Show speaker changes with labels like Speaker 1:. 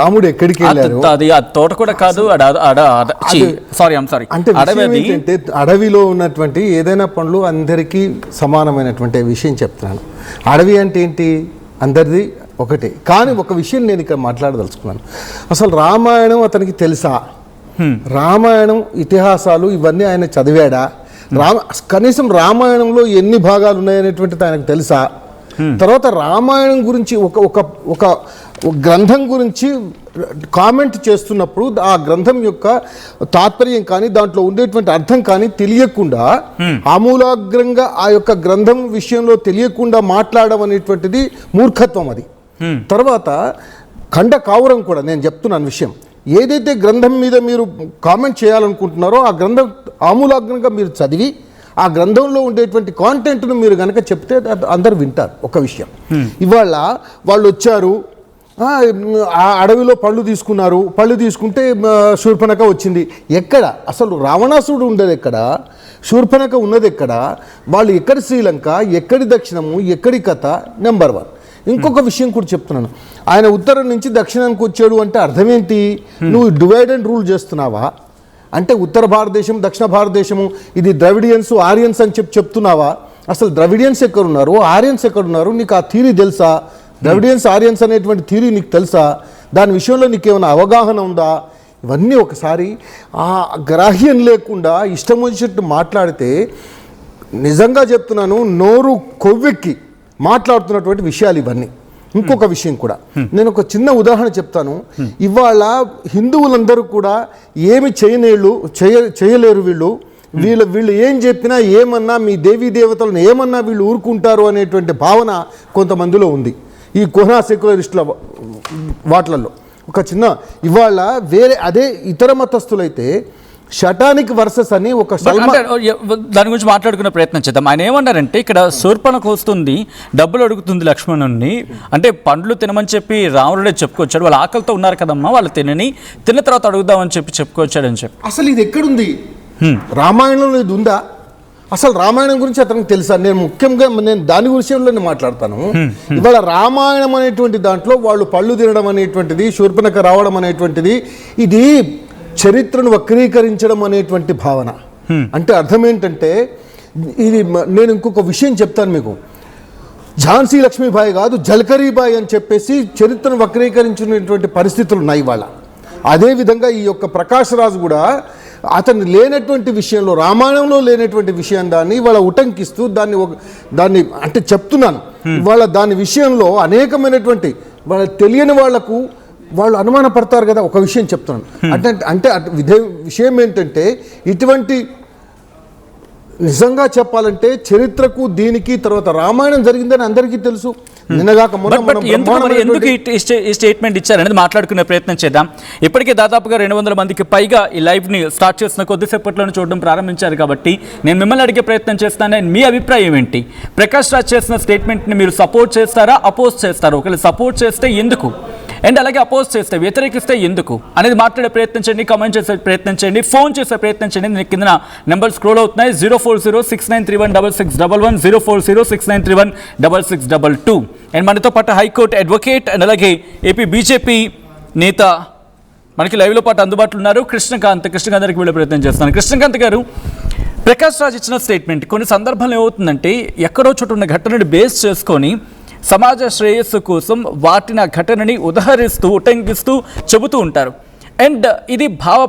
Speaker 1: రాముడు ఎక్కడికి వెళ్ళారు?
Speaker 2: అది తోట కూడా కాదు, సారీ
Speaker 1: అంటే అడవిలో ఉన్నటువంటి ఏదైనా పనులు అందరికీ సమానమైనటువంటి విషయం చెప్తున్నాను. అడవి అంటే ఏంటి? అందరిది ఒకటే. కానీ ఒక విషయం నేను ఇక్కడ మాట్లాడదలుచుకున్నాను. అసలు రామాయణం అతనికి తెలుసా? రామాయణం ఇతిహాసాలు ఇవన్నీ ఆయన చదివాడా? కనీసం రామాయణంలో ఎన్ని భాగాలు ఉన్నాయనేటువంటిది ఆయనకు తెలుసా? తర్వాత రామాయణం గురించి ఒక గ్రంథం గురించి కామెంట్ చేస్తున్నప్పుడు ఆ గ్రంథం యొక్క తాత్పర్యం కానీ దాంట్లో ఉండేటువంటి అర్థం కానీ తెలియకుండా ఆమూలాగ్రంగా ఆ యొక్క గ్రంథం విషయంలో తెలియకుండా మాట్లాడడం అనేటువంటిది మూర్ఖత్వం. అది తర్వాత ఖండ కావురం కూడా నేను చెప్తున్నాను విషయం. ఏదైతే గ్రంథం మీద మీరు కామెంట్ చేయాలనుకుంటున్నారో ఆ గ్రంథం ఆమూలాగ్రంగా మీరు చదివి ఆ గ్రంథంలో ఉండేటువంటి కాంటెంట్ను మీరు కనుక చెప్తే అందరు వింటారు. ఒక విషయం, ఇవాళ వాళ్ళు వచ్చారు, ఆ అడవిలో పళ్ళు తీసుకున్నారు, పళ్ళు తీసుకుంటే శూర్పణఖ వచ్చింది. ఎక్కడ అసలు రావణాసుడు ఉండేది ఎక్కడ? శూర్పణఖ ఉన్నది ఎక్కడ? వాళ్ళు ఎక్కడి శ్రీలంక, ఎక్కడి దక్షిణము, ఎక్కడి కథ? నెంబర్ 1. ఇంకొక విషయం కూడా చెప్తున్నాను. ఆయన ఉత్తరం నుంచి దక్షిణానికి వచ్చాడు అంటే అర్థం ఏంటి? నువ్వు డివైడ్ అండ్ రూల్ చేస్తున్నావా? అంటే ఉత్తర భారతదేశం, దక్షిణ భారతదేశము, ఇది ద్రవిడియన్స్, ఆరియన్స్ అని చెప్తున్నావా? అసలు ద్రవిడియన్స్ ఎక్కడున్నారు, ఆరియన్స్ ఎక్కడున్నారు? నీకు ఆ థీరీ తెలుసా? ద్రవిడియన్స్, ఆరియన్స్ అనేటువంటి థీరీ నీకు తెలుసా? దాని విషయంలో నీకేమైనా అవగాహన ఉందా? ఇవన్నీ ఒకసారి ఆ గ్రాహ్యం లేకుండా ఇష్టం వచ్చినట్టు మాట్లాడితే, నిజంగా చెప్తున్నాను, నోరు కొవ్వెక్కి మాట్లాడుతున్నటువంటి విషయాలు ఇవన్నీ. ఇంకొక విషయం కూడా నేను ఒక చిన్న ఉదాహరణ చెప్తాను. ఇవాళ హిందువులందరూ కూడా ఏమి చేయలేరు, వీళ్ళు ఏం చెప్పినా ఏమన్నా మీ దేవీ దేవతలను ఏమన్నా వీళ్ళు ఊరుకుంటారు అనేటువంటి భావన కొంతమందిలో ఉంది, ఈ కోహ్నా సెక్యులరిస్టుల వాటిలలో. ఒక చిన్న ఇవాళ వేరే అదే ఇతర మతస్థులైతే షటానిక్ వర్సెస్ అని ఒక
Speaker 2: దాని గురించి మాట్లాడుకునే ప్రయత్నం చేద్దాం. ఆయన ఏమన్నారంటే, ఇక్కడ శూర్పణఖ వస్తుంది, డబ్బులు అడుగుతుంది లక్ష్మణుని, అంటే పండ్లు తినమని చెప్పి రాముడే చెప్పుకొచ్చాడు. వాళ్ళు ఆకలితో ఉన్నారు కదమ్మా, వాళ్ళు తిన్న తర్వాత అడుగుదామని చెప్పుకొచ్చాడని చెప్పి.
Speaker 1: అసలు ఇది ఎక్కడుంది? రామాయణంలో ఇది ఉందా? అసలు రామాయణం గురించి అతనికి తెలుసా? నేను దాని విషయంలోనే మాట్లాడతాను. ఇవాళ రామాయణం అనేటువంటి దాంట్లో వాళ్ళు పళ్ళు తినడం అనేటువంటిది, శూర్పణఖ రావడం అనేటువంటిది, ఇది చరిత్రను వక్రీకరించడం అనేటువంటి భావన. అంటే అర్థం ఏంటంటే, ఇది నేను ఇంకొక విషయం చెప్తాను మీకు. ఝాన్సీ లక్ష్మీబాయి కాదు, జల్కరీబాయి అని చెప్పేసి చరిత్రను వక్రీకరించినటువంటి పరిస్థితులు ఉన్నాయి ఇవాళ. అదేవిధంగా ఈ యొక్క ప్రకాష్ రాజు కూడా అతను లేనటువంటి విషయంలో, రామాయణంలో లేనటువంటి విషయం దాన్ని ఇవాళ ఉటంకిస్తూ దాన్ని అంటే చెప్తున్నాను. ఇవాళ దాని విషయంలో అనేకమైనటువంటి వాళ్ళ తెలియని వాళ్లకు వాళ్ళు అనుమానపడతారు కదా. ఒక విషయం చెప్తున్నాను అంటే విషయం ఏంటంటే, ఇటువంటి నిజంగా చెప్పాలంటే చరిత్రకు దీనికి తర్వాత రామాయణం జరిగిందని అందరికీ తెలుసు.
Speaker 2: ఎందుకు ఈ స్టేట్మెంట్ ఇచ్చారనేది మాట్లాడుకునే ప్రయత్నం చేద్దాం. ఇప్పటికే దాదాపుగా 200 మందికి పైగా ఈ లైవ్ని స్టార్ట్ చేసిన కొద్దిసేపట్లోనే చూడడం ప్రారంభించారు. కాబట్టి నేను మిమ్మల్ని అడిగే ప్రయత్నం చేస్తాను, మీ అభిప్రాయం ఏంటి? ప్రకాష్ రాజ్ చేసిన స్టేట్మెంట్ని మీరు సపోర్ట్ చేస్తారా, అపోజ్ చేస్తారా? ఒకవేళ సపోర్ట్ చేస్తే ఎందుకు, అండ్ అలాగే అపోజ్ చేస్తే, వ్యతిరేకిస్తే ఎందుకు అనేది మాట్లాడే ప్రయత్నం చేయండి, కామెంట్ చేసే ప్రయత్నం చేయండి, ఫోన్ చేసే ప్రయత్నం చేయండి. నేను కింద నెంబర్ స్క్రోల్ అవుతున్నాయి. 04069316611, 04069316622. అండ్ మనతో పాటు హైకోర్టు అడ్వకేట్ అండ్ అలాగే ఏపీ బీజేపీ నేత మనకి లైవ్లో పాటు అందుబాటులో ఉన్నారు, కృష్ణకాంత్ గారికి వెళ్ళే ప్రయత్నం చేస్తున్నాను. కృష్ణకాంత్ గారు, ప్రకాష్ రాజ్ ఇచ్చిన స్టేట్మెంట్ కొన్ని సందర్భాల్లో ఏమవుతుందంటే, ఎక్కడో చోటు ఉన్న ఘటనని బేస్ చేసుకొని సమాజ శ్రేయస్సు కోసం వాటిని ఆ ఘటనని ఉటంకిస్తూ చెబుతూ ఉంటారు. అండ్ ఇది భావ